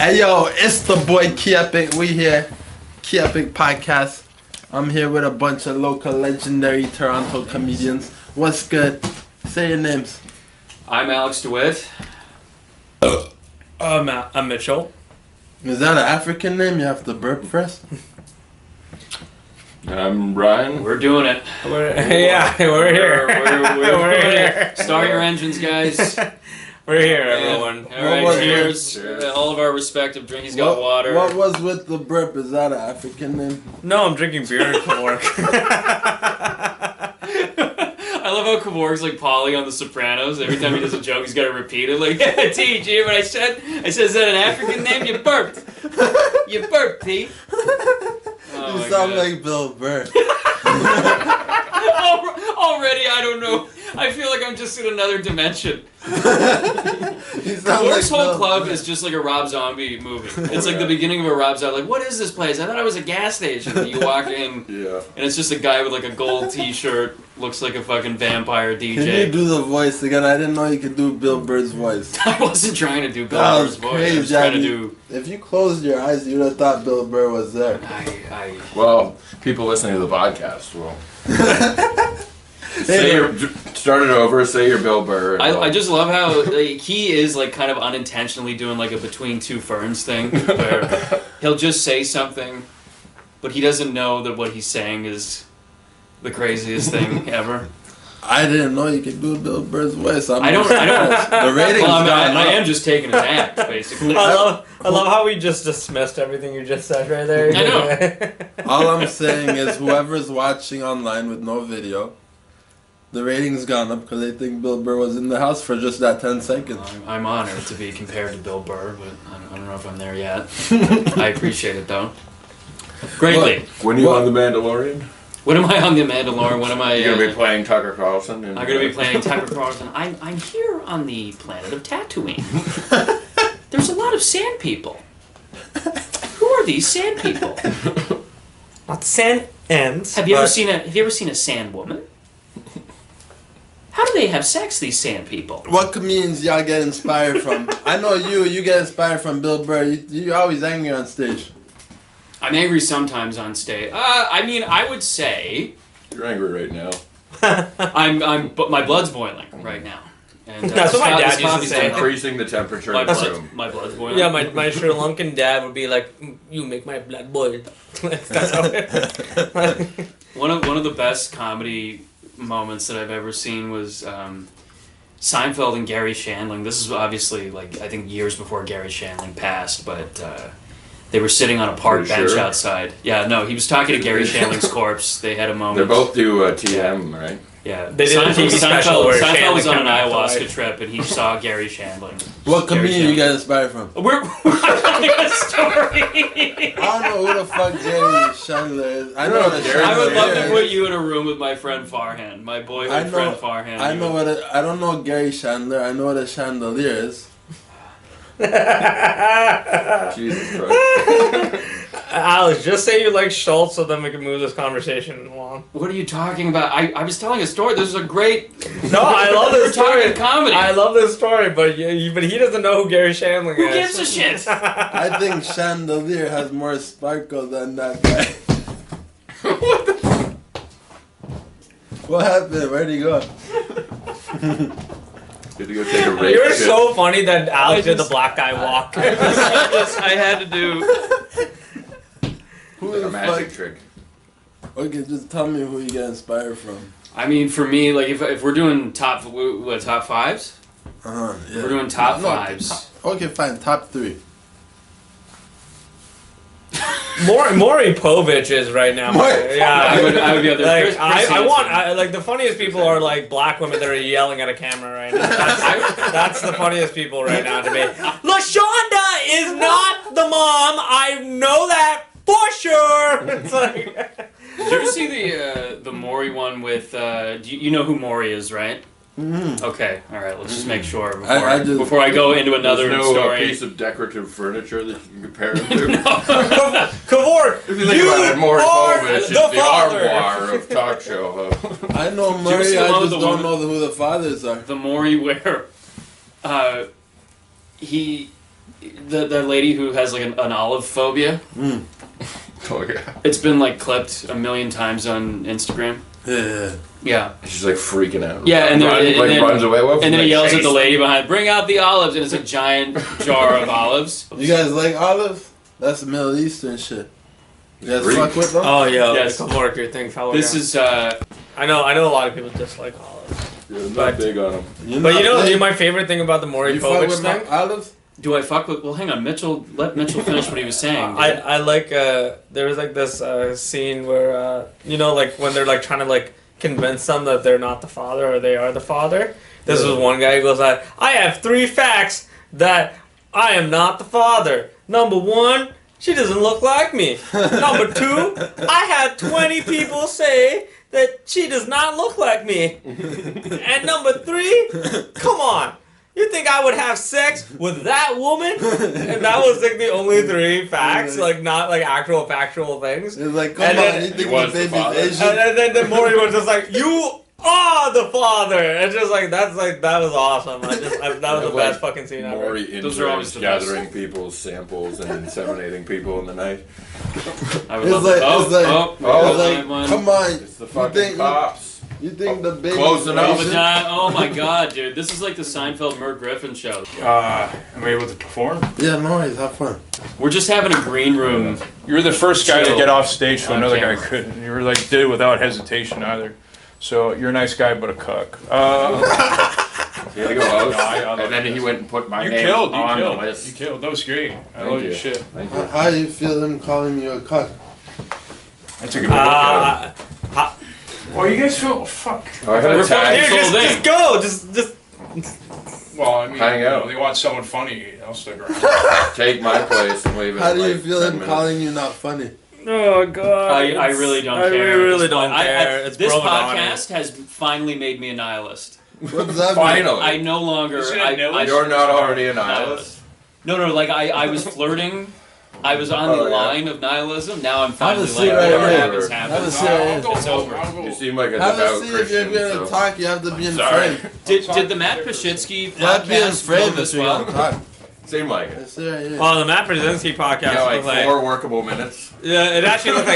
Hey yo, it's the boy Key Epic. We here, Key Epic Podcast. I'm here with a bunch of local legendary Toronto comedians. What's good? Say your names. I'm Alex DeWitt. I'm Mitchell. Is that an African name? You have to burp first? I'm Ryan. We're doing it. We're here. We're here. Start your engines, guys. We're here, everyone. Alright, cheers. All of our respective drinks. He's got water. What was with the burp? Is that an African name? No, I'm drinking beer at work. I love how Kavork's like Polly on The Sopranos. Every time he does a joke, he's got to repeat it. Like, T, G, what I said? Is that an African name? You burped. You burped, T. Oh, you sound like Bill Burr. Already, I don't know. I feel like I'm just in another dimension. Kavork's whole club is just like a Rob Zombie movie. It's like the beginning of a Rob Zombie. Like, what is this place? I thought it was a gas station. And you walk in, and it's just a guy with like a gold T-shirt, looks like a fucking vampire DJ. Can you do the voice again? I didn't know you could do Bill Burr's voice. I wasn't trying to do Bill That was Burr's voice. crazy. I was trying to do. If you closed your eyes, you'd have thought Bill Burr was there. Well, people listening to the podcast will. Start it over. Say you're Bill Burr. I just love how he is like kind of unintentionally doing like a between two ferns thing, where he'll just say something, but he doesn't know that what he's saying is the craziest thing ever. I didn't know you could do Bill Burr's voice. I don't. The ratings I am just taking his act, basically. I love how we just dismissed everything you just said right there. I know. All I'm saying is whoever's watching online with no video, the ratings gone up because they think Bill Burr was in the house for just that 10 seconds. I'm honored to be compared to Bill Burr, but I don't know if I'm there yet. I appreciate it, though. Greatly. When you on The Mandalorian? When am I on The Mandalorian? When am I... You're going to be playing Tucker Carlson? I'm going to be playing Tucker Carlson. I'm here on the planet of Tatooine. There's a lot of sand people. Who are these sand people? Not sand ends. Have you ever seen a sand woman? How do they have sex, these sand people? What comedians y'all get inspired from? I know you get inspired from Bill Burr. You're always angry on stage. I'm angry sometimes on stage. I mean, I would say... You're angry right now. But my blood's boiling right now. And, that's what my dad used to say. Increasing the temperature in the room. My blood's boiling. Yeah, my Sri Lankan dad would be like, "You make my blood boil." That's how One of the best comedy moments that I've ever seen was Seinfeld and Gary Shandling. This is obviously like I think years before Gary Shandling passed, but they were sitting on a park bench outside. Yeah, no, he was talking to Gary Shandling's corpse. They had a moment. They both do TM, right? Yeah, they did a TV special where Seinfeld was on an Shandling ayahuasca trip and he saw Gary Shandling. What comedian you get inspired from? We're telling a story. I don't know who the fuck Gary Chandler is. I know what I would love to put you in a room with my friend Farhan, my boyhood friend Farhan. I know I don't know Gary Chandler. I know what a chandelier is. Jesus Christ. Alex, just say you like Schultz so then we can move this conversation along. What are you talking about? I was telling a story. This is a great... No, I love this story. Talking comedy. I love this story, but he doesn't know who Gary Shandling is. Who gives a shit? I think chandelier has more sparkle than that guy. What happened? Where'd he go? Good to go take a rape. You're so funny that Alex did the black guy walk. I had to do... Who Like the a magic fuck? trick. Okay, just tell me who you get inspired from. I mean, for me, like, if we're doing top fives? Yeah. We're doing top fives. Okay, fine. Top 3. Maury Povich is right now. Yeah, I would be up there. Like, I the funniest people are like black women that are yelling at a camera right now. That's the funniest people right now to me. LaShonda is not the mom. I know that for sure. It's like. Did you ever see the Maury one with? You know who Maury is, right? Mm-hmm. Okay, all right. Let's just make sure before I go into another There's no story. piece of decorative furniture that you can compare him to. Kavork, If you think about it, Maury Povich is the father. armoire of talk show. I know Murray, I just don't know who the fathers are. The Maury where he the lady who has like an olive phobia. Oh yeah. It's been like clipped a million times on Instagram. Yeah. Yeah. She's like freaking out. Yeah, and then runs away. What, and then he like, yells at chase? the lady behind, "Bring out the olives!" And it's a giant jar of olives. You guys like olives? That's Middle Eastern shit. You guys Greek. fuck with them? Oh yeah, Yes. the coworker thing fell This down. is I know a lot of people dislike olives. Yeah, I'm But- not big on them. But you know, like, my favorite thing about the Maury you fuck Povich with my thing? olives? do I fuck with? Well, hang on, Mitchell. Let Mitchell finish what he was saying. I like there was like this scene where you know, like when they're like trying to like convince them that they're not the father or they are the father. This was one guy who goes like, "I have 3 facts that I am not the father. Number 1, she doesn't look like me. Number 2, I had 20 people say that she does not look like me. And number 3, come on. You think I would have sex with that woman?" And that was like the only 3 facts, like not like actual factual things. It's like, come And on, then- you think was the the baby's father. Asian? And then the Maury was just like, "You are the father." And just like that was awesome. That was the best fucking scene ever. Maury Those are always interns the best. gathering people's samples and inseminating people in the night. I would It's love like, to- it's like, oh, it's like, one. come on, It's the you fucking think, cops. you think the baby's Close enough. Asian? Oh my god, dude. This is like the Seinfeld Merv Griffin show. Am I able to perform? Yeah, no worries, have fun. We're just having a green room. You were the first guy Chill. to get off stage so On another camera. guy couldn't. You were like, did it without hesitation either. So you're a nice guy, but a cuck. He had to go out, No, I love and then this. he went and put my You name killed. on You the killed. list. You killed. That was great. I Thank love you. your shit. Thank you. How do you feel them calling you a cuck? I took a good look at it. Uh, Well, you guys feel fuck. Oh, I had We're a tag. fucking- dude, whole thing. just go. Just. Well, I mean, Hang you know, out. they want someone funny. I'll stick around. Take my place and leave it. How in do you like feel 10 them minutes. calling you not funny? Oh god. I really don't I care. really at this don't point. care. It's this broken podcast has finally made me a nihilist. What does that mean? Finally. I no longer. Is it a I, nihilist? You're not already a nihilist? No, like I was flirting. I was on the Oh, yeah. line of nihilism. Now I'm Have a finally seat like, right whatever here. happens, Have a happens. seat right here. I'll It's go. over. I'll go. You seem like a Have a devout seat if Christian. you're gonna so. talk. You have to be in Sorry. frame. Did the Matt Pashitsky You have to be in podcast frame film if as you're well? gonna talk. Seem like it. That's it right here. Oh, the Matt Brzezinski podcast Yeah, like looked like 4 workable minutes. yeah, it actually looked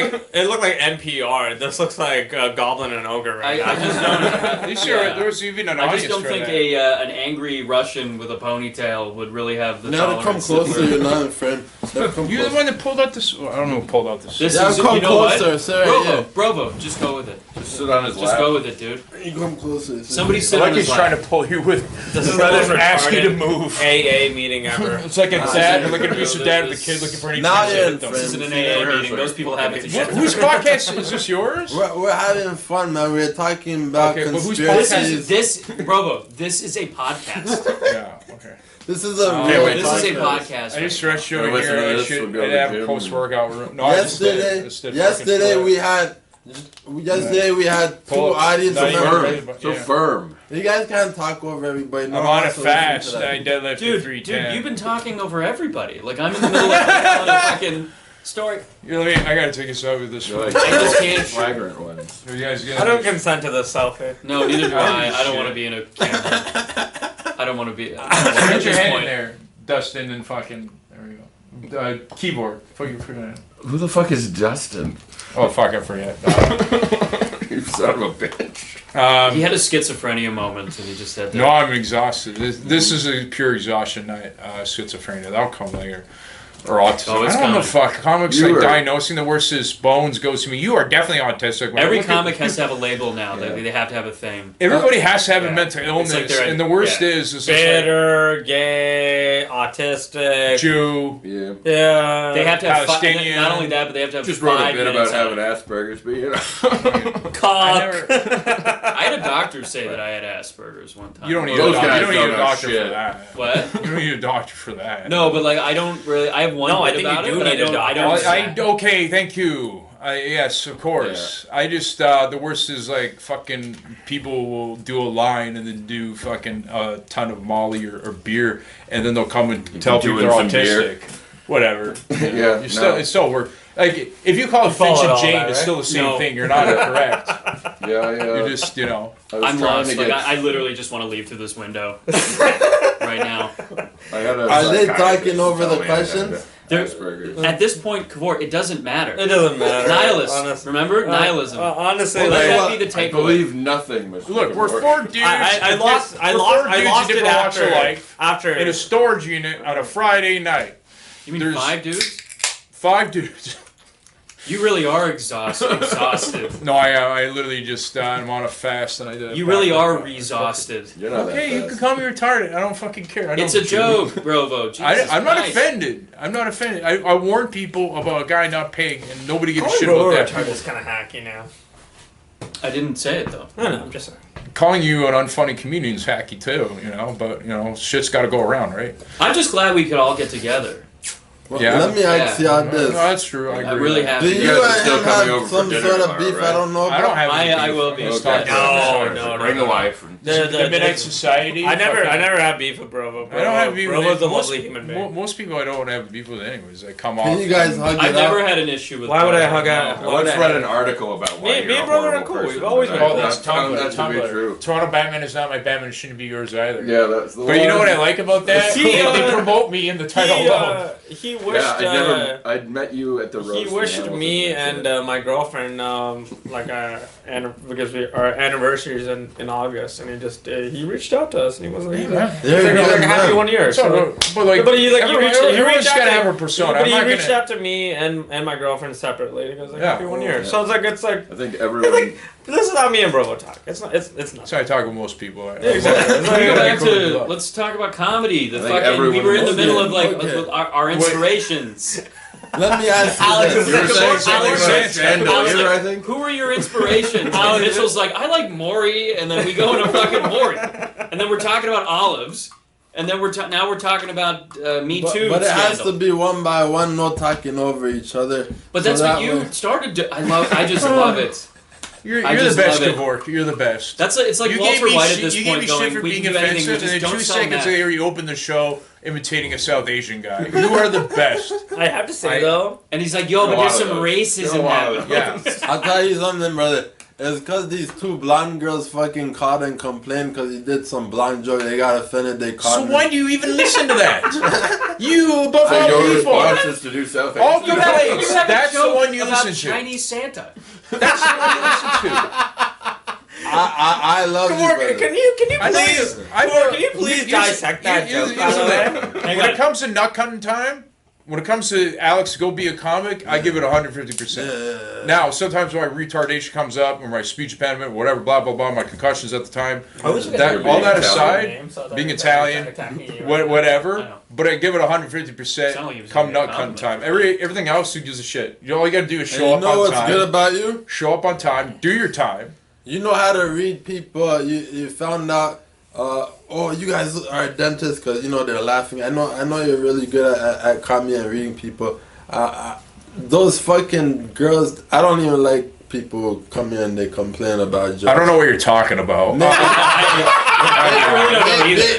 like NPR. This looks like Goblin and Ogre right I now. just At don't. least Yeah. there was even an I audience just don't for think that. an angry Russian with a ponytail would really have the You have to come tolerance. closer. You're not in frame. You have to come You're the closer. one that pulled out this. I don't know who pulled out this. This You have is to come you know what? closer. Sit right here. Bravo, just go with it. Just sit on his Just lap. go with it, dude. You come closer. Somebody I sit like on he's his trying lap. to pull you with. This is rather the than most ask you to retarded move. AA meeting ever. It's like a dad, like an abusive dad with a kid looking for any Now chance to you're hit in them. This isn't an AA Perfect. meeting. Those people have it together. Whose podcast is this? Yours? We're having fun, man. We're talking about Okay, but whose conspiracies. This Bravo. This is a podcast. Yeah. Okay. This is a Okay, real wait, This is a podcast. podcast. I just stretched you Wanna over listen here. to I this? should. We'll go to I'd the have a gym. post-workout room. No, I just Yesterday we had two Pull-ups. audience Not even members. really, but So yeah. firm. You guys can't talk over everybody. No I'm one on a has to listen to fast. that. I deadlifted Dude, 310. you've been talking over everybody. Like I'm in the middle of telling a fucking story. Here, let me. I gotta take a selfie with this. You're one. like I just can't. flagrant ones. Are you guys I getting? don't consent to this selfie. No, neither do I. I Shit. don't want to be in a camera. I don't want to be. Put At your this hand in point. there, Dustin, and fucking. There we go. Keyboard. Fuck you for that. Who the fuck is Dustin? Oh fuck! I forget. You son of a bitch. He had a schizophrenia moment, and he just had to. No, I'm exhausted. This is a pure exhaustion night. Schizophrenia. That'll come later. Or autism. Oh, it's I don't know. coming. Fuck. Comics You like are- diagnosing the worst is bones goes to me. You are definitely autistic. When I Every look at- comic has to have a label now. Yeah. They have to have a thing. Everybody has to have Yeah. a mental illness, like they're- and the worst yeah. is it's just like Bitter, gay, autistic. Jew. Yeah. Yeah. They have to have Palestinian. not only that, but they have to have Just wrote a 5 bit about minutes having on it. Asperger's, but you know. cock. I had a doctor say that I had Asperger's one time. You don't need Those a doctor. guys You don't need don't a know doctor shit. for that. What? You don't need a doctor for that. No, but like I don't really. I have one No, I bit think you about do it, but need I a don't. I doctor. don't. Okay, thank you. Yes, of course. I just the worst is like fucking people will do a line and then do fucking a ton of Molly or beer, and then they'll come and tell people doing they're some autistic. Whatever. Yeah, You still no. it's still work. Like if you call it follow Finch it and all Jane, that, it's right? still the same No. thing. You're not correct. Yeah, yeah. You're just I was I'm trying lost. to Like get. I literally just want to leave through this window. I right now. Are they talking over the questions? At this point, Kavor, it doesn't matter. It doesn't matter. Nihilist. Honestly. Remember? Nihilism. Honestly, Well, Let like, that be the I takeaway. believe nothing, Mr. Look, we're Kavor. four dudes. I lost we're four dudes in it different walks of life after in a storage unit on a Friday night. You mean There's 5 dudes? 5 dudes. You really are exhausted. No, I literally just I'm on a fast and I did. You really are exhausted. You're not Okay, that you fast. can call me retarded. I don't fucking care. I It's don't a joke, Brovo. Jesus I'm not Christ. offended. I'm not offended. I warn people about a guy not paying, and nobody gives a shit about that. It's kind of hacky now. I didn't say it though. I know. I'm just saying. Calling you an unfunny comedian is hacky too, but shit's got to go around, right? I'm just glad we could all get together. Well, Yeah. let me ask you No, this. that's true. I I agree. really with that. have Do to. you You guys are and still him coming have over for some dinner sort of tomorrow, beef right? I don't know about? I don't have. any I beef. will be. Let's Okay. talk about No. Bring the wife. the Midnight Society. I never fucking- had beef with Brovo. I don't have beef with Brovo's a most- lovely human being. Most people I don't have beef with anyways. They come off. Can you guys hug I've it never out? had an issue with. Why would I Brovo, hug no. out? I once read an article about why Me you're and a brother are horrible cool. person. We've always been Oh, cool. that's That's found that Tumblr. to be true. Toronto Batman is not my Batman. It shouldn't be yours either. Yeah, that's the But you know what I like about that? He, they promote me in the title alone. He wished. I'd met you at the roast. He in wished Hamilton. me and my girlfriend because our anniversary is in August, and he reached out to us and he was like, They're like, good a happy men. 1 year. So, but like, But he reached everyone's out gotta to- have a persona. But I'm he not reached gonna. out to me and my girlfriend separately. He goes like, Yeah. happy 1 year. So it's like I think everyone. this is how me and Brovo talk. It's not. That's how I talk with most people. Yeah, exactly. It's We like- go Yeah, back cool. to let's talk about comedy. The I think fucking we everyone were in the knows middle that. of like Okay. with our inspirations. Let me ask you Alex this. is You were saying something Alex about said- chandelier, Alex said- I think. Who were your inspirations? And Mitchell's like, I like Maury, and then we go into fucking Maury, and then we're talking about olives, and then now we're talking about Me Too. But it has scandal. to be one by one, no talking over each other. But So that's that what you way- started to. I just love it. You're I the just best, love it. Kavork. You're the best. It's like You Walter gave me White shit- at this you gave point me going, shit for we being can do anything, offensive, we and just then don't 2 sound seconds mad. later you open the show imitating a South Asian guy. You are the best. I have to say though, And he's like, yo, but Go there's on, some though. racism Go on, happening. Yeah. I'll tell you something, brother. It's because these 2 blonde girls fucking caught and complained because he did some blonde joke. They got offended. They caught So me. why do you even listen to that? You above So all your people. response is to do South All Asian. complaints. You have a That's the joke one you about listen to. Chinese Santa. That's the one you listen to. I love you, Kavork, brother. can you I please, think- Kavork, can you please here's- dissect that here's- joke? here's by the the thing. way? When it comes to nut cutting time, when it comes to Alex to go be a comic, I give it 150%. Yeah. Now, sometimes my retardation comes up, or my speech impediment, whatever, blah blah blah, my concussions at the time. I wish you guys That were all being that Italian. aside, being Italian, I whatever. know. But I give it Sound like he 150% was come gonna nut be a cutting time. compliment. Everything else, who gives a shit? All you gotta do is And show you up know on what's time. good about you? Show up on time. Do your time. You know how to read people. You found out. Oh, you guys are dentists because you know they're laughing. I know you're really good at comedy and reading people. Those fucking girls. I don't even like people who come here and they complain about jokes. I don't know what you're talking about.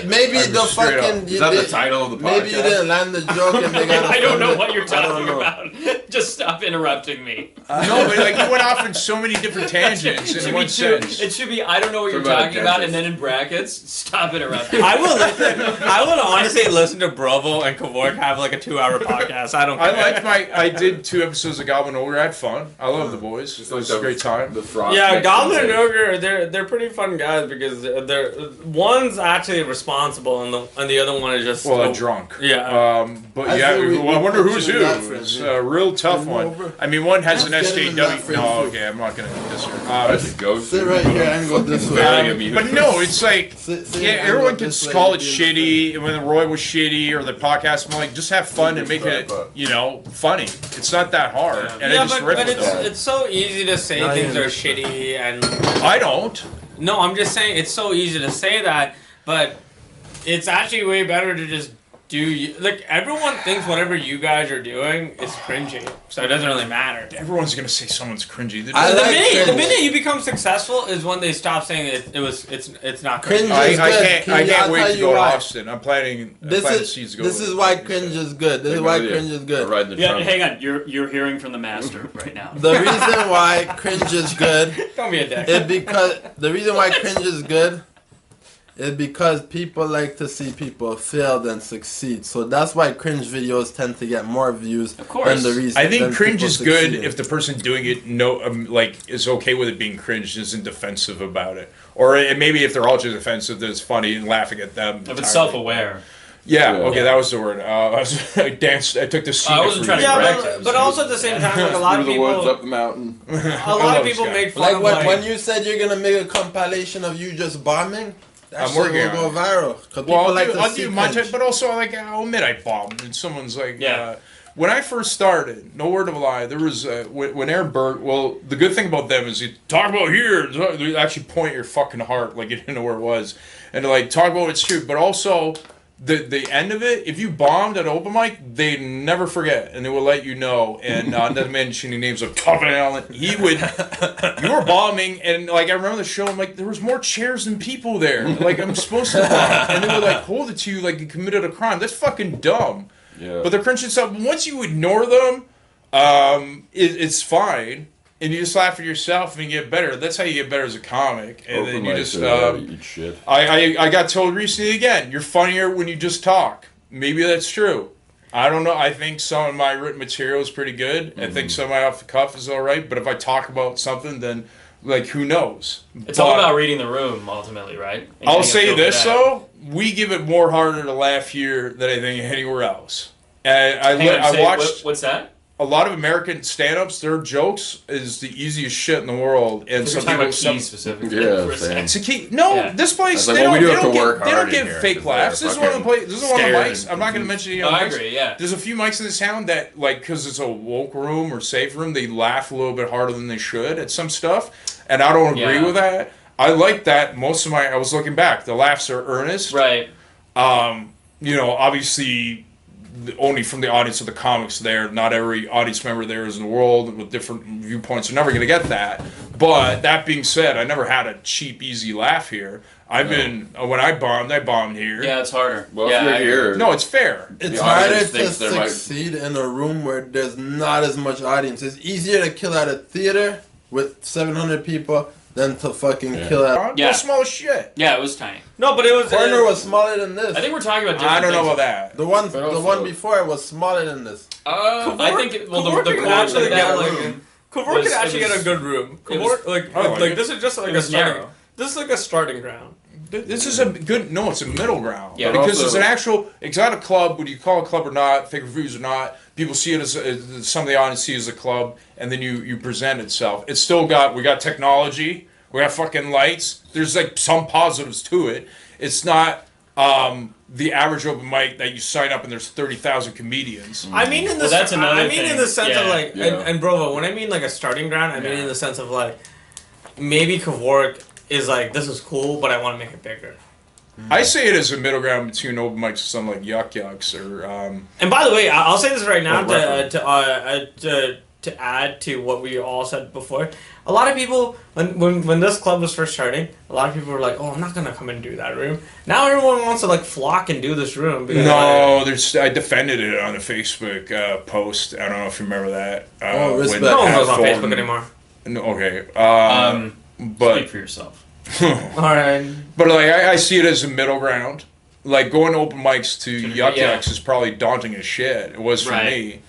Maybe I'm the straight up. fucking. Is that the title of the podcast? Maybe you didn't land the joke and they got. I don't know offended. what you're I don't talking know. about. Just stop interrupting me. No, but like you went off in so many different tangents It in should one be sentence. It should be. I don't know what you're Talking about talking about, and dentists. then in brackets, stop interrupting. I will listen. I would honestly listen to Brovo and Kavork have like a 2-hour podcast. I don't care. I did 2 episodes of Goblin Ogre. I had fun. I love the boys. It was a great time. The frost Yeah, makes Goblin sense. and Ogre, they're pretty fun guys because they're one's actually responsible and the other one is just Well, drunk. Yeah. But I yeah, feel we I wonder who's put who. you in that It's friend, a real tough Come one. over. I mean, one has an Let's get him in that SJW. friend No, group. okay, I'm not gonna disagree. That's a ghost. Sit right here and go this way. Very amusing. But no, it's like Sit yeah, and everyone go can this way, call it you do shitty, and when Roy was shitty or the podcast, I'm like, just have fun and make it, funny. It's not that hard, and I just ripped but with them. it's so easy to say Not things even- are shitty and I don't. no, I'm just saying it's so easy to say that, but it's actually way better to just like everyone thinks whatever you guys are doing is cringy, so it doesn't really matter. Everyone's gonna say someone's cringy. I The like minute, cringe. you become successful is when they stop saying it's not Cringe cringy. is I good. can't. Can I you- can't I'll wait tell to you go to why. Austin. I'm planning. This to go is with why it. cringe is good. This is why cringe is good. Riding the Yeah, trunk. hang on. You're hearing from the master right now. The reason why cringe is good Don't be a dick. is because the reason why cringe is good is because people like to see people fail than succeed. So that's why cringe videos tend to get more views Of course. than the reason. I think than cringe people is good succeeding. if the person doing it is okay with it being cringe, isn't defensive about it, or maybe if they're all just offensive, that it's funny and laughing at them. If it's entirely. self-aware. Yeah, Yeah. okay, that was the word. I danced. I took the scene. I wasn't trying to correct Yeah, it. but also at the same time, like a lot Through of the people, woods, up the mountain. a lot love of this people guy. make fun Like of when you said you're gonna make a compilation of you just bombing, that I'm shit working will go on it. viral. Cause people Well, like to I'll see do my cringe. but also I'll admit I bombed, and someone's like, Yeah. when I first started, no word of a lie, there was when Aaron Burke. Well, the good thing about them is you talk about here, they actually point at your fucking heart like you didn't know where it was, and they're like talk about what's true, but also. The end of it, if you bombed at open mic, they never forget, and they will let you know. And not mentioning names of Coven Allen, you were bombing, and like I remember the show, I'm like, there was more chairs than people there. Like I'm supposed to bomb, and they would like hold it to you like you committed a crime. That's fucking dumb. Yeah. But the cringe stuff, once you ignore them, it's fine. And you just laugh at yourself and you get better. That's how you get better as a comic. And Open then you mics just are there to eat shit. I got told recently again, you're funnier when you just talk. Maybe that's true. I don't know. I think some of my written material is pretty good. I think some of my off the cuff is all right. But if I talk about something, then like who knows? It's all about reading the room, ultimately, right? And I'll getting a say feel for this that. though: we give it more harder to laugh here than I think anywhere else. And Hang on, I say, watched what's that? a lot of American stand-ups. Their jokes is the easiest shit in the world, and You're some talking people. about Some, keys specifically. Yeah, for a same. second. It's a key. No, Yeah. this place That's like, they well, we don't, do they have to don't work give, they don't hard in give here, fake 'cause laughs. they're This is one of the fucking places. This is one of the scared mics. and I'm not going to mention any No, other I mics. agree. Yeah. There's a few mics in this town that, like, because it's a woke room or safe room, they laugh a little bit harder than they should at some stuff, and I don't agree Yeah. with that. I like that. Most of my, I was looking back, the laughs are earnest. Right. You know, obviously, only from the audience of the comics there. Not every audience member there is in the world with different viewpoints. You're never going to get that. But that being said, I never had a cheap, easy laugh here. I've been, when I bombed here. Yeah, it's harder. Well, yeah, if you're I agree. here, No, it's fair. It's The harder audience to thinks there might- succeed in a room where there's not as much audience. It's easier to kill at a theater with 700 people than to fucking kill at. Yeah. Go small as shit. Yeah, it was tiny. No, but it was Corner was smaller than this. I think we're talking about different I don't know things. about that. The one, But the also- one before it was smaller than this. I think the Kavork could core actually of get that like room. Kavork was- could actually it was- get a good room. it was- Kavork, like I like it. this is just like It a was starting. narrow. This is like a starting ground. This is a good, no, it's a middle ground. Yeah. Because Also- it's an actual, it's not a club, whether you call it a club or not, fake reviews or not, people see it as, some of the audience see it as a club, and then you present itself. It's still we got technology, we got fucking lights, there's like some positives to it. It's not the average open mic that you sign up and there's 30,000 comedians. I mean, in the Well, that's another I mean, in thing. the sense of Yeah. like, Yeah. and Brovo, when I mean like a starting ground, I mean Yeah. in the sense of like, maybe Kavork is like, this is cool, but I want to make it bigger. I say it as a middle ground between open mics and something like Yuck Yucks or And by the way, I'll say this right now Oh, right. to add to what we all said before. A lot of people, when this club was first starting, a lot of people were like, "Oh, I'm not gonna come and do that room." Now everyone wants to like flock and do this room. Because no, I defended it on a Facebook post. I don't know if you remember that. Oh, respect. no one goes on Fulton- Facebook anymore. No, okay, Speak but for yourself. All right. but like I see it as a middle ground. Like going to open mics to Yuck yeah. Yucks is probably daunting as shit. It was for Right. me.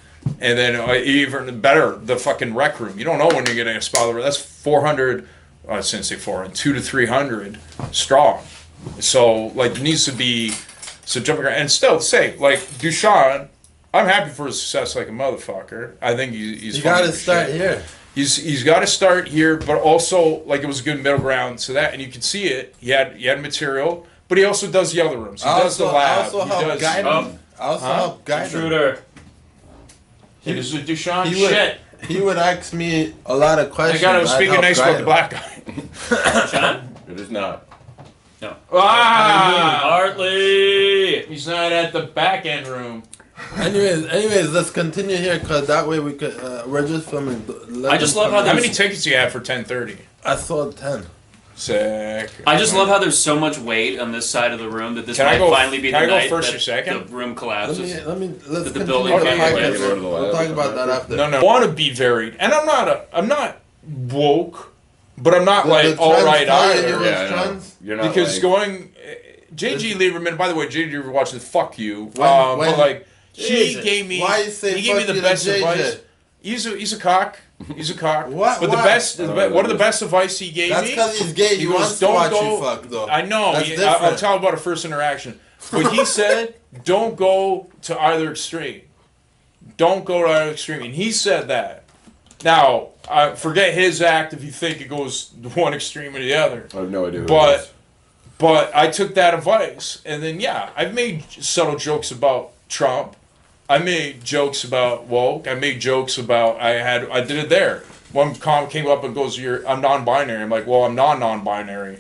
And then even better, the fucking rec room. You don't know when you're getting a spot. That's 400. I shouldn't say 400. 200 to 300 strong. So like there needs to be some jumping around. And still say like Dushan, I'm happy for his success like a motherfucker. I think he's. You funny gotta as start shit. here. He's got to start here, but also like it was a good middle ground to that, and you can see it. He had material, but he also does the other rooms. He does the I lab. also he help does. guide Oh. him. I also help guide him. Intruder. This is Dushan He would, shit. he would ask me a lot of I questions. got him I'd speaking help nice guide about the him. black guy. Sean? It is not. No. Ah! Hartley. He's not at the back end room. Anyways, let's continue here because that way we could. We're just filming. Let I just them love come how How in. many tickets you have for 10:30? I sold 10. Sick. I just love how there's so much weight on this side of the room that this Can I might go- finally be can the I go night first that or second? the room collapses. Let's That the continue building the can't podcast. get rid of the We'll lab. talk about that after. No. I want to be varied, and I'm not woke, but I'm not like all right either. You're not Because like, going, JG Lieberman. By the way, JG Lieberman the fuck you. When- but like he Jesus. gave me, Why you say he gave me fuck the you to best JJ? advice. He's a cock. He's a cock. What? But the Why? best, I don't know one of the that best advice he gave That's me. because he's gay. He goes, wants to "Don't watch go." you fuck, though. I know. That's I'll different. tell about a first interaction. But he said, "Don't go to either extreme. Don't go to either extreme." And he said that. Now, forget his act if you think it goes one extreme or the other. I have no idea. Who it is. But I took that advice, and then I've made subtle jokes about Trump. I made jokes about woke. I made jokes about I did it there. One comic came up and goes, I'm non-binary." I'm like, "Well, I'm non-binary,"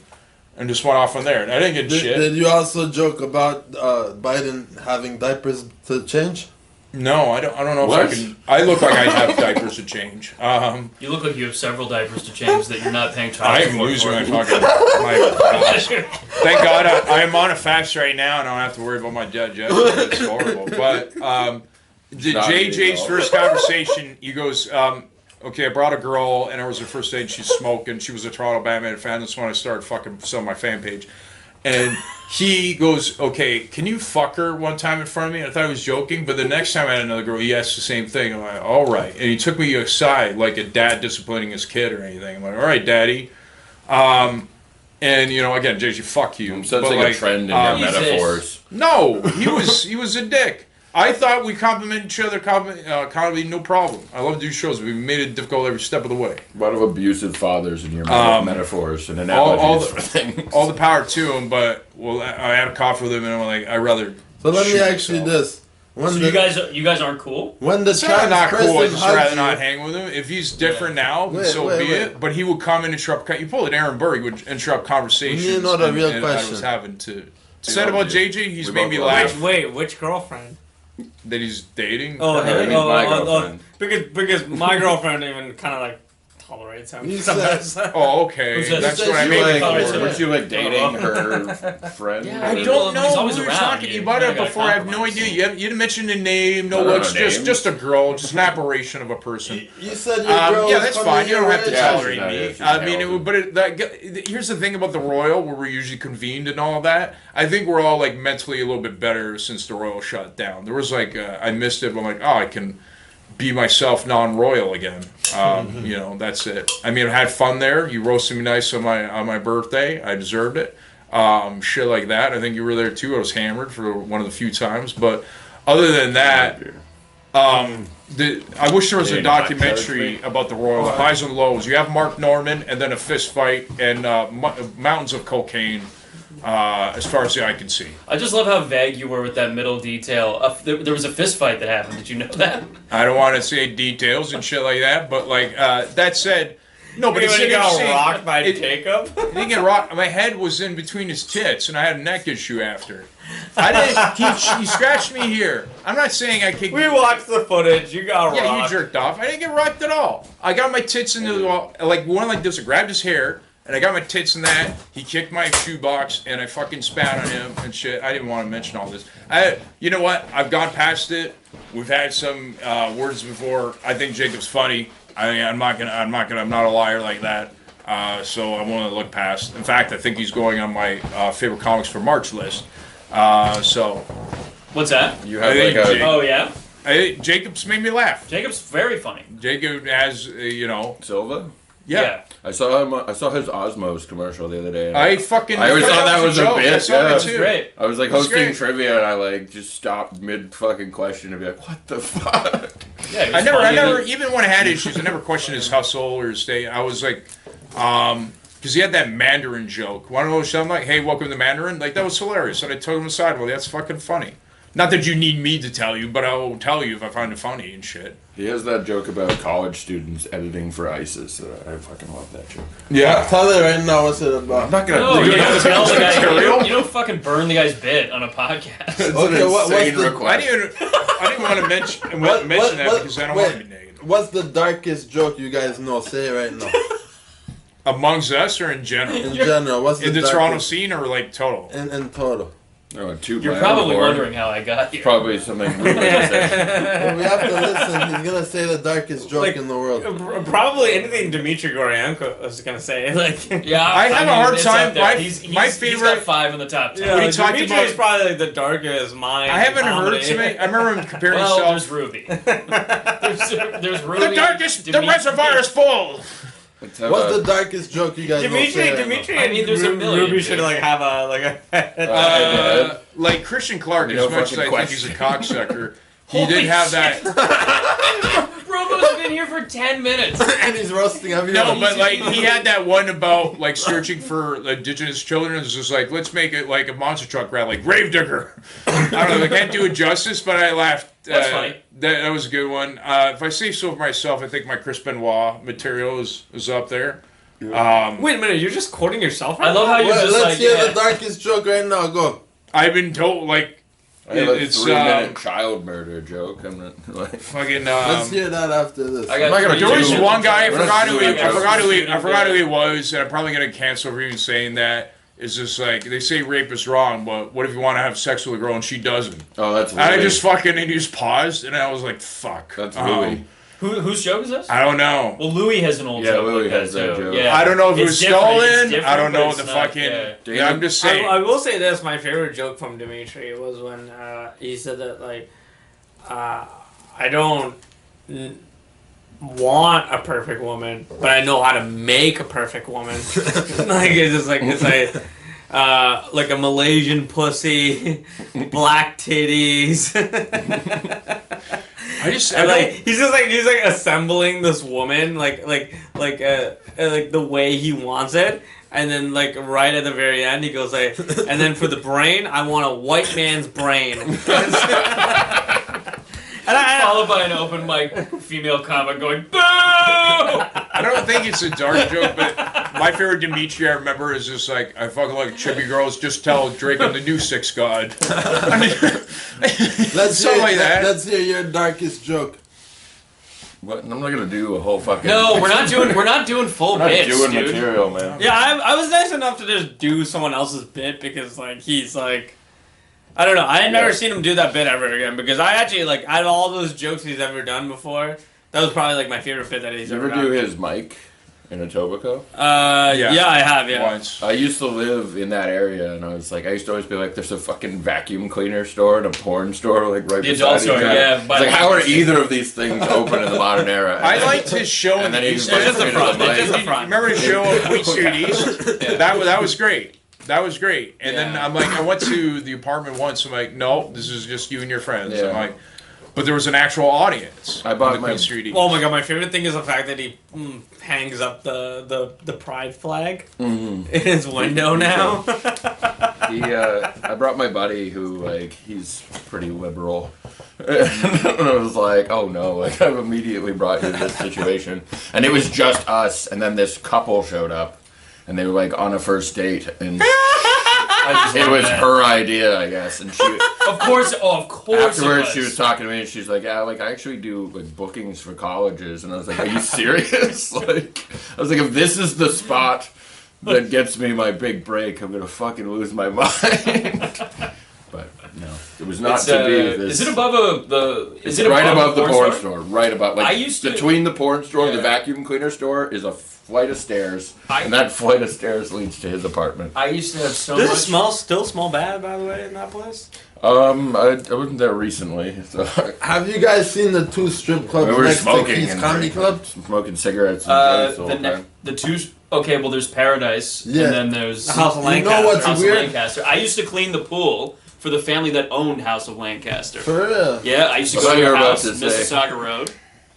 and just went off from there. And I didn't get shit. Did you also joke about Biden having diapers to change? No, I don't know What? if I can. I look like I have diapers to change. You look like you have several diapers to change that you're not paying I child am support losing for. my fucking. My, thank God I am on a fast right now, and I don't have to worry about my digestion. It's horrible. But the Not me, JJ's though. first conversation, he goes, "Okay, I brought a girl, and it was her first date. She's smoking. She was a Toronto Batman fan. That's when I started fucking selling my fan page." And he goes, "Okay, can you fuck her one time in front of me?" And I thought he was joking, but the next time I had another girl, he asked the same thing. I'm like, "All right." And he took me aside like a dad disciplining his kid or anything. I'm like, "All right, daddy." And again, JJ, fuck you. Sounds But, like a trend in your Jesus. metaphors. No, he was a dick. I thought we compliment each other, comedy, no problem. I love to do shows. We made it difficult every step of the way. A lot of abusive fathers in your metaphors and all analogies the- for things. All the power to him, but I had a coffee with him, and I'm like, I'd rather. So let me shoot ask you myself. this: So you guys aren't cool? when the It's not trans cool. I person just rather hugs not you, hang with him. If he's different now, Wait, so wait, be wait. it. But he would come and interrupt. You pulled an Aaron Burr. He would interrupt conversations. You know the real I question. was having to. Said about JJ, he's We made both me love laugh Wait, which girlfriend? that he's dating. Oh, Her, he's my girlfriend. because my girlfriend even kind of like tolerates him. You sometimes. Oh, okay. Who's that? That's Says what I you made like- it Alright, for. so Weren't you like dating her friend? Yeah, I Well, don't know. he's always We were around. talking. You You brought it up gotta before. I have no compromise. idea. You didn't mention the name. No, I don't it's know just names. just a girl, just an aberration of a person. you said your girl Yeah, was that's coming fine. You your don't have to way. Yeah, tolerate she's not- me. she's I mean, healthy. here's the thing about the Royal, where we're usually convened and all that. I think we're all like mentally a little bit better since the Royal shut down. There was like I missed it, but I'm like, oh, I can be myself non-royal again. That's it. I mean, I had fun there. You roasted me nice on my birthday. I deserved it. Shit like that. I think you were there too. I was hammered for one of the few times, but other than that, I wish there was a Ain't hot documentary cards, about the Royal, the highs and lows. You have Mark Norman, and then a fist fight, and mountains of cocaine. As far as the eye can see. I just love how vague you were with that middle detail. There was a fist fight that happened. Did you know that? I don't want to say details and shit like that, but like that said, no, but it's When he got interesting. rocked by It- Jacob. I didn't get rocked. My head was in between his tits, and I had a neck issue after. I didn't. He scratched me here. I'm not saying I kicked. We watched the footage. You got Yeah, rocked. you jerked off. I didn't get rocked at all. I got my tits into the wall, like one like this. I grabbed his hair, and I got my tits in that. He kicked my shoebox, and I fucking spat on him and shit. I didn't want to mention all this. You know what? I've gone past it. We've had some words before. I think Jacob's funny. I'm not a liar like that. So I want to look past. In fact, I think he's going on my favorite comics for March list. So What's that? You have I like think a Oh yeah, Jacob's made me laugh. Jacob's very funny. Jacob has, Silva. yeah. I saw him. I saw his Osmos commercial the other day. I fucking. I always thought that was a joke. bit, I saw yeah. that It's too. great. I was like That's hosting great. trivia, and I like just stopped mid fucking question and be like, "What the fuck?" Yeah, he I was never, funny. even when I had issues, I never questioned his hustle or his state. I was like, because he had that Mandarin joke. Want to know something like, "Hey, welcome to Mandarin." Like that was hilarious, and I told him aside, "Well, that's fucking funny." Not that you need me to tell you, but I will tell you if I find it funny and shit. He has that joke about college students editing for ISIS. I fucking love that joke. Tell it right now. What's it about? I'm not gonna. No, you do don't that. tell the guy. material? You don't fucking burn the guy's bit on a podcast. It's Okay, an what's insane the- I request. didn't want to mention that because I don't want to be negative. What's the darkest joke you guys know? Say it right now. Amongst us or in general? In general, what's In the darkest- Toronto scene or like total? In total. Oh, toot You're my probably own horn. wondering how I got here. Probably something Ruben said. Well, we have to listen. He's gonna say the darkest joke Like- in the world. Probably anything Dmitry Goryanko was gonna say. Like, Yeah, I have a hard it's time- up there. my- He's my He's favorite- got 5 in the top 10. yeah, What he like, talked Dmitry about- is probably like the darkest mind. I haven't in heard comedy. too many. I remember him comparing Well, there's himself. Ruby. there's Ruby. The darkest, the Dimitri- reservoir is full. Let's have What's a- the darkest joke you guys know? Dimitri, I mean, there's a million, Ruby should dude. like have a like a. Like Christian Clark, No as much as fucking I think he's a cocksucker, he Holy did have shit. that. Robo's been here for 10 minutes. and he's roasting everyone. No, but like he had that one about like searching for indigenous children. It's just like let's make it like a monster truck rally, like Gravedigger. I don't know, I can't do it justice, but I laughed. That's funny. That was a good one. If I say so for myself, I think my Chris Benoit material is up there. Wait a minute, you're just quoting yourself. I love how you're Well, just let's like, hear yeah. the darkest joke right now. Go. I've been told like I have a it's 3-minute child murder joke. I'm not like. fucking. Let's hear that after this. I got I'm not gonna There was do- one guy I We're not forgot who doing he, I forgot who he, I jokes. forgot who he was, and I'm probably gonna cancel for even saying that. It's just like they say rape is wrong, but what if you want to have sex with a girl and she doesn't? Oh, that's And I Louis. just fucking and he just paused, and I was like, "Fuck." That's Louis. Whose joke is this? I don't know. Well, Louis has an old Yeah, joke. Louis like has that too. joke. Yeah. I don't know if it It's was different, it's stolen. different, I don't know but the it's not, fucking. yeah. Yeah, I'm just saying. I will say this: my favorite joke from Dimitri was when he said that like, I don't want a perfect woman, but I know how to make a perfect woman. Like it's like a Malaysian pussy, black titties. I just. I And like don't, he's like assembling this woman like the way he wants it, and then like right at the very end he goes like, and then for the brain I want a white man's brain. And Followed by an open mic female comic going, boo! I don't think it's a dark joke, but my favorite Dimitri I remember is just like I fucking like chippy girls. Just tell Drake I'm the new sex god. I mean, Let's something hear, like that. Let's hear your darkest joke. What? I'm not gonna do a whole fucking. No, we're not doing full I'm not bits, doing dude. material, man. yeah, I was nice enough to just do someone else's bit because like he's like. I don't know. I had never seen him do that bit ever again because I actually like out of all those jokes he's ever done before, that was probably like my favorite bit that he's Did you ever ever do done. his mic in Etobicoke? Yeah, I have. Yeah. Once. I used to live in that area, and I used to always be like, "There's a fucking vacuum cleaner store and a porn store like right The beside adult each store, other." yeah, It's by like, the- how are either of these things open in the modern era? I liked his show. And then he East invites just the me to front, the it's just mic. the front. Remember his show on Queen Street East? That was great. That was great. And then Yeah. I'm like, I went to the apartment once. I'm like, no, this is just you and your friends. Yeah. I'm like, but there was an actual audience. I bought on the my- Queen Street East. Oh my god, my favorite thing is the fact that he hangs up the pride flag in his window now. I brought my buddy who, like, he's pretty liberal. And I was like, oh no, like, I've immediately brought you this situation. And it was just us, and then this couple showed up, and they were, like, on a first date, and it was her idea, I guess. And she, Of course, afterwards, it she was talking to me, and she's like, yeah, like, I actually do, like, bookings for colleges. And I was like, are you serious? Like, I was like, if this is the spot that gets me my big break, I'm gonna fucking lose my mind. But no, it was not It's, to be this. Is it above the? Is it right above the porn store? store? Right above, like, I used to- between the porn store and the Yeah. vacuum cleaner store is a flight of stairs, I- and that flight of stairs leads to his apartment. I used to have so Does much. it still smell bad, by the way, in that place? I wasn't there recently, so Have you guys seen the 2 strip clubs we were next to smoking Keith's and Comedy Club? smoking cigarettes and drinks the whole The time. the two. Okay, well, there's Paradise, Yeah. and then there's The House of You Lancaster. know what's House weird? of Lancaster. I used to clean the pool for the family that owned House of Lancaster. For real? Yeah, I used to I go thought to you their were about house, to say- Mississauga Road.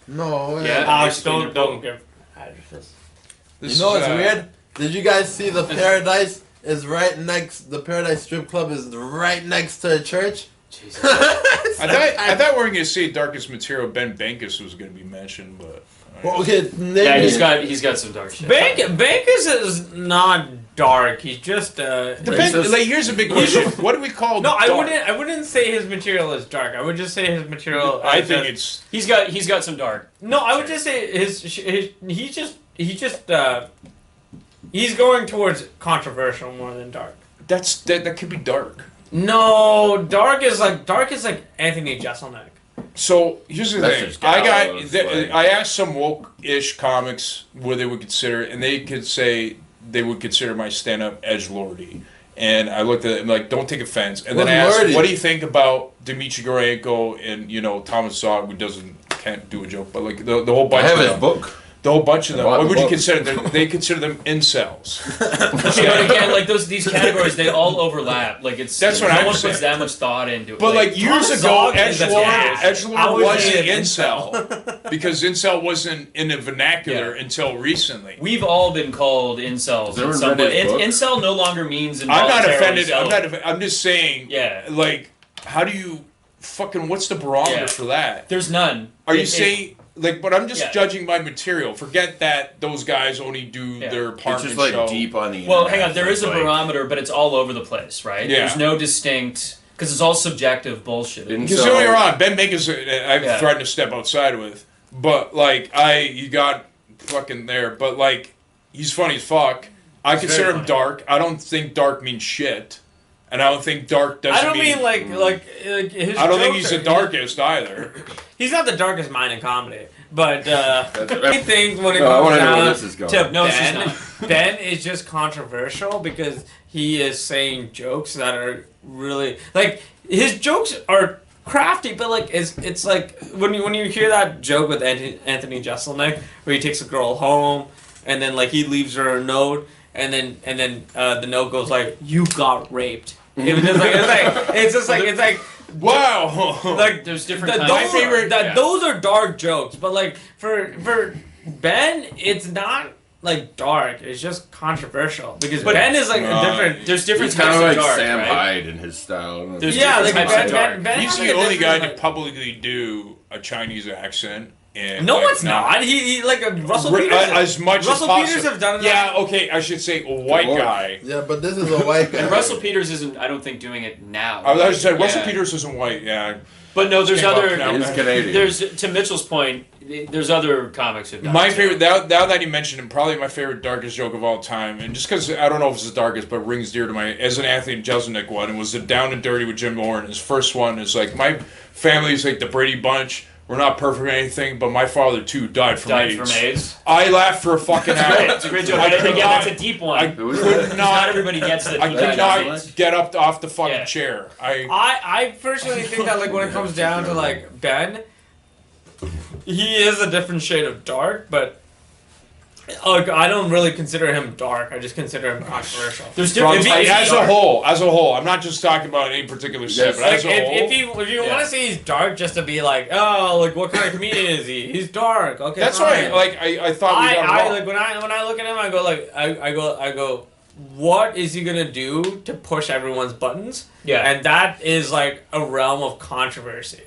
No way. Yeah. Alex, don't give addresses. This You know what's is, weird? Did you guys see the Paradise is right next? The Paradise strip club is right next to a church. Jesus. I thought we were going to say Darkest Material. Ben Bankus was going to be mentioned, but. Well, okay, name Yeah, me- he's got some dark shit. Bankus is not dark. He's just Depends, Racist. like, here's a big question. What do we call No, I dark? wouldn't say his material is dark. I would just say his material. I is think just- it's. He's got some dark. No, I would just say he's going towards controversial more than dark. That could be dark. No, Dark is like Anthony Jeselnik. So here's the That's thing. just gallows, I asked some woke-ish comics where they would consider, and they could say they would consider my stand-up edgelordy. And I looked at it and like, don't take offense. And then I asked, Lordy? what do you think about Dmitry Gorenko and Thomas Zog, who can't do a joke, but like the whole I bunch have of his them. book. The whole bunch of them. bought What the would you book. consider them? They consider them incels. Okay, but again, like these categories, they all overlap. Like it's That's what no I'm one saying. puts that much thought into it. But like years Thomas ago, Zog is a gas. How Edgelord is was he an an incel because incel wasn't in the vernacular until recently. we've all been called incels. Has anyone in some read way. his book? Incel no longer means I'm not involuntarily offended. celibate. I'm just saying. Yeah. Like, how do you fucking? What's the barometer Yeah. for that? There's none. Are you It- saying? Like, but I'm just Yeah. judging by material. Forget that those guys only do Yeah. their It's apartment just like show. deep on the Well, internet. hang on. There is a Like, barometer, but it's all over the place, right? Yeah. There's no distinct because it's all subjective bullshit. Didn't- Because So- don't get me wrong, Ben Baker's I've Yeah. threatened to step outside with, but like you got fucking there, but like he's funny as fuck. I He's consider very him funny. dark. I don't think dark means shit, and I don't think dark doesn't. I don't mean like his. I don't think jokes he's the are- darkest either. He's not the darkest mind in comedy, but That's- I think when it No, I comes wanna know where down this is going. to No, she's Ben, not. Ben is just controversial because he is saying jokes that are really like his jokes are crafty, but like it's like when you hear that joke with Anthony Jeselnik where he takes a girl home and then like he leaves her a note and then the note goes like you got raped. It was just like it's like Wow. like There's different the, kinds. those, those are dark jokes, but like for Ben, it's not like dark. It's just controversial because But- Ben is like No. a different. There's different He's kind types of of like dark, Sam right? Hyde in his style. There's Yeah, different like types of dark. Ben He's has the like a only guy different, to publicly do a Chinese accent. And No, like, it's not. He like Russell Re- Peters. as much Russell as Peters possible. have done Yeah, that. okay, I should say a white Lord. guy. Yeah, but this is a white guy. And Russell Peters isn't, I don't think, doing it now. I was saying Russell Yeah. Peters isn't white. Yeah, But no, there's Stand up other. now. He's Canadian. There's to Mitchell's point. There's other comics who've done my it. favorite. Now that you mentioned him, probably my favorite darkest joke of all time, and just because I don't know if it's the darkest, but rings dear to my as an Anthony Jeselnik one, and was the Down and Dirty with Jim Moore. His first one is like my family's like the Brady Bunch. We're not perfect or anything, but my father too died from Died AIDS. from AIDS. I laughed for a fucking hour. It's a great joke. I And could again, not- that's a deep I one. Who is could that? Not not. everybody gets that. I he could died not from AIDS. get up off the fucking Yeah. chair. I personally think that like when it comes down to like Ben, he is a different shade of dark, but like I don't really consider him dark. I just consider him controversial. There's From, different types of as a dark. whole, I'm not just talking about any particular set, Yes. but Like as a whole. if you Yeah. want to say he's dark, just to be like, oh, like what kind of comedian is he? He's dark. Okay, That's fine. why, like, I thought we got it I wrong. like when I look at him, I go like I go, what is he gonna do to push everyone's buttons? Yeah. And that is like a realm of controversy.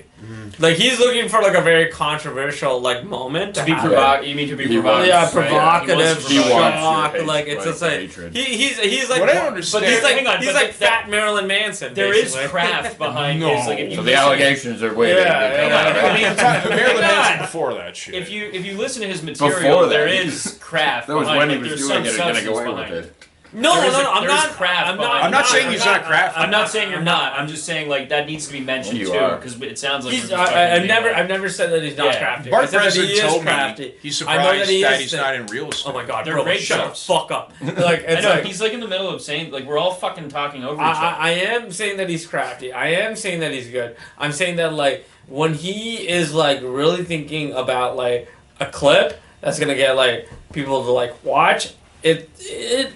Like he's looking for like a very controversial like moment To be happen. you mean to be He provocative? Yeah, right? provocative, He wants to He wants shock. your hate, Like it's right, just like hatred. he's like What I don't understand- but he's like Hang on, he's but like that- fat Marilyn Manson. There is basically. craft behind No. his. Like if you So the listen- allegations are way Yeah, big. yeah. I mean, Marilyn God. Manson before that shit. if you listen to his material, Before that, there he- is craft. That was behind when it. he was There's doing some it and getting substance away behind with it. No, There is no, a- no, I'm there is not. craft I'm behind not. it. I'm not saying he's not crafty. I'm not saying you're not. I'm just saying like that needs to be mentioned You too, are. because it sounds like He's, we're just talking I've never said that he's not Yeah. crafty. I Bart said that President he is told crafty. me he's I know surprised that he that is he's the- not in real estate. Oh my god, They're bro, great shut shows. the fuck up. Like I it's know like he's like in the middle of saying like we're all fucking talking over each other. I am saying that he's crafty. I am saying that he's good. I'm saying that like when he is like really thinking about like a clip that's gonna get like people to like watch. It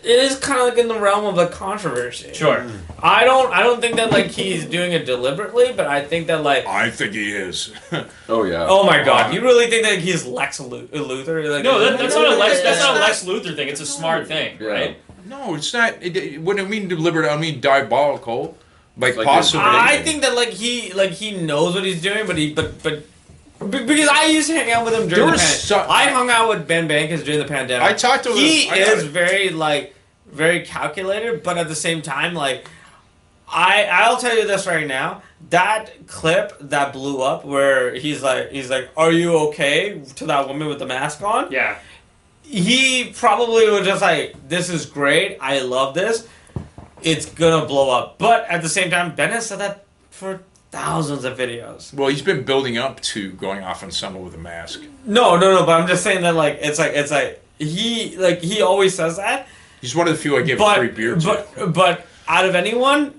is kind of like in the realm of like controversy. Sure. I don't think that like he's doing it deliberately, but I think that like I think he is. Oh yeah. oh my god, you really think that he's Lex Luthor? Like, No, that's not a Lex. That's Yeah. not a Lex Luthor thing. It's a smart thing, Yeah. right? No, it's not. When I mean deliberate, I mean diabolical. Like, Like possibly. I think that like he knows what he's doing, but because I used to hang out with him during There the was pandemic. I hung out with Ben Bankers during the pandemic. I talked to him. He I got is it. very calculated, but at the same time, like I'll tell you this right now. That clip that blew up where he's like, "Are you okay?" to that woman with the mask on. Yeah. He probably was just like, "This is great. I love this." it's gonna blow up. But at the same time, Ben has said that for thousands of videos. Well, he's been building up to going off on someone with a mask. No, but I'm just saying that like it's like he always says that. He's one of the few I give free beer to. But out of anyone,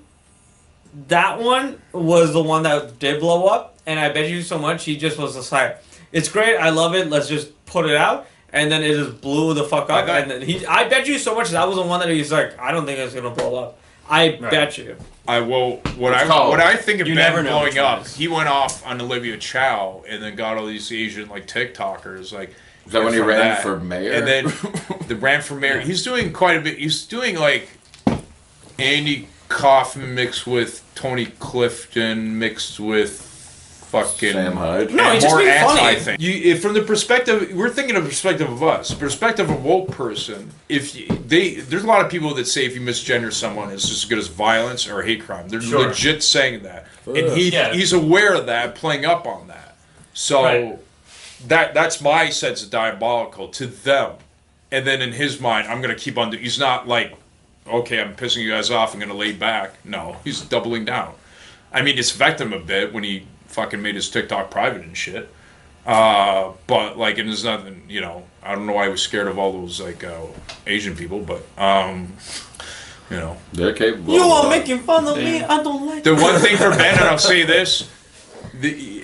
that one was the one that did blow up, and I bet you so much he just was just like, it's great, I love it, let's just put it out, and then it just blew the fuck up, and then I bet you so much that was the one that he's like, I don't think it's gonna blow up. I bet you. What I think of You Ben never know blowing which one up, it is. he went off on Olivia Chow and then got all these Asian like TikTokers like. Is that when he from ran that. for mayor? And then the ran for mayor. He's doing quite a bit. He's doing like Andy Kaufman mixed with Tony Clifton mixed with fucking Sam Hyde. No, he's just more being funny. anti-thing. From the perspective, we're thinking of the perspective of us, perspective of a woke person. There's a lot of people that say if you misgender someone, it's just as good as violence or hate crime. They're Sure. legit saying that, and Yeah. he's aware of that, playing up on that. So Right. that's my sense of diabolical to them. And then in his mind, I'm gonna keep on. He's not like, okay, I'm pissing you guys off. I'm gonna lay back. No, he's doubling down. I mean, it's affected him a bit when he fucking made his TikTok private and shit. But like, and there's nothing, you know. I don't know why he was scared of all those like Asian people, but you know. They're capable. You of are that. making fun of me. I don't like. The one thing for Ben, and I'll say this, He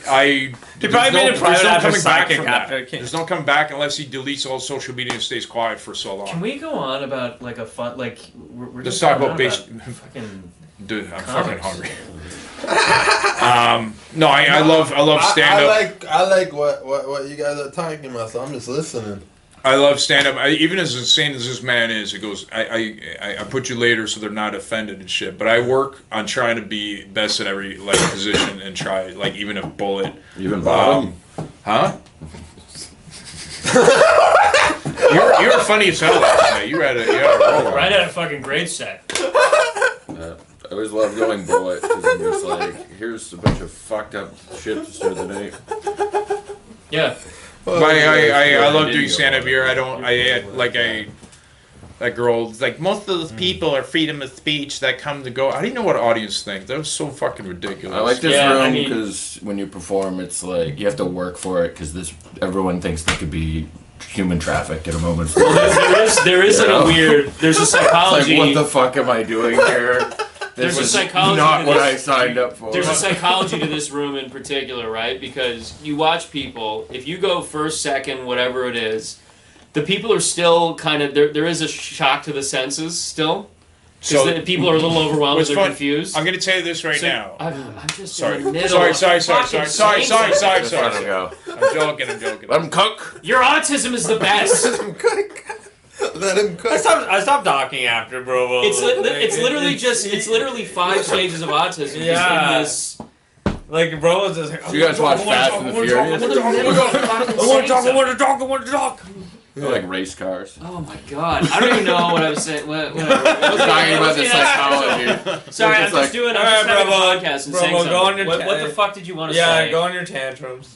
probably made it private there's no after coming back Psychic from that. happened. There's no coming back unless he deletes all social media and stays quiet for so long. Can we go on about like a fun like we're Let's just talk going about on base. fucking Dude, I'm comics. fucking hungry. No, I love stand up. I like what you guys are talking about, so I'm just listening. I love stand up. Even as insane as this man is, it goes. I put you later so they're not offended and shit. But I work on trying to be best at every like position and try like even if bullet. Even bottom. Huh? you were funny as hell last night. You had a roll. right at a fucking grade set. I always love going bullet because I'm just like, here's a bunch of fucked up shit to start the day. Yeah. But I love did doing go stand up on. here. That girl, like, most of those people are freedom of speech that come to go. I didn't know what audience think. That was so fucking ridiculous. I like this Yeah, I room mean- because when you perform, it's like you have to work for it because everyone thinks they could be human trafficked at a moment's notice. There is like Yeah. a weird. There's a It's like, psychology. what the fuck am I doing here? There's This a is psychology not to what this. I signed up for. There's a psychology to this room in particular, right? Because you watch people. If you go first, second, whatever it is, the people are still kind of there. There is a shock to the senses still. So Because people are a little overwhelmed. what's They're fun- confused. I'm going to tell you this right So, now. I'm just Sorry. in the middle. Sorry. of fucking saying something. Just let him Sorry. go. I'm joking. Let him cook. Your autism is the best. Let him cook. I stopped talking after, bro. It's literally 5 stages of autism. Yeah. Just in this, like, bro, it's just like, You guys watch Fast and the Furious? I want to talk. They're like race cars. oh my god! I don't even know what I was saying. Whatever. Talking about the psychology. Sorry, I'm Just just like- doing. I'm Alright, just having Bravo. a podcast and Bravo, saying go on your something. What the ta- fuck did you want to Yeah, say? go on your tantrums.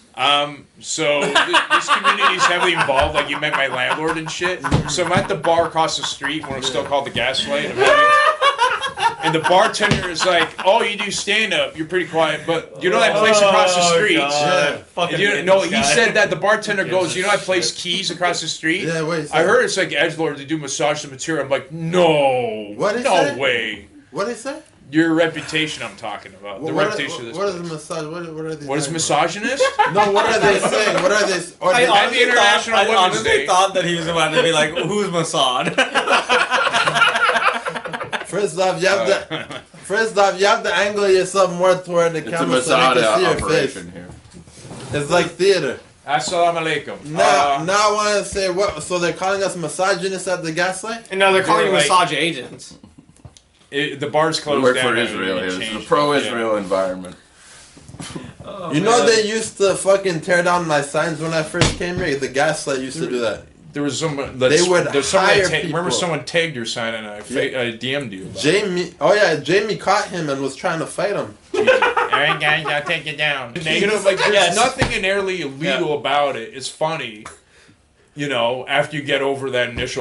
So this community is heavily involved. Like, you met my landlord and shit. So I'm at the bar across the street when it's still called the Gaslight. And the bartender is like, "Oh, you do stand up. You're pretty quiet, but you know that place across the street." Fucking He said that. The bartender goes, "You know that place Keys across the street?" Yeah, wait. I heard it's like Edgelord to do massage the material. I'm like, no, What is no that? way. What is that? Your reputation, I'm talking about. The reputation of this. What is massage? What are they? What is talking misogynist? about? No, what are they saying? What are they? Or I they At the International I Women's honestly Day. thought that he was about to be like, "Who's Mossad?" first off, you have to. First off, you have to angle yourself more toward the It's a camera so they Masada can see your face. operation here. It's like theater. Assalamu alaikum. Now I want to say what? So they're calling us misogynists at the Gaslight? And now they're calling you They're like- massage agents. The bar's We closed work down. for and Israel it here. This is a changed. pro-Israel environment. Oh, You know man. they used to fucking tear down my signs when I first came here. The Gaslight used to do that. There was someone. They would there's someone hire that remember people. someone tagged your sign and I DM'd you. About it. Jamie, oh yeah, Jamie caught him and was trying to fight him. Alright guys, I'll take it down. You know, like there's Yes. nothing inherently illegal about it. It's funny. You know, after you get over that initial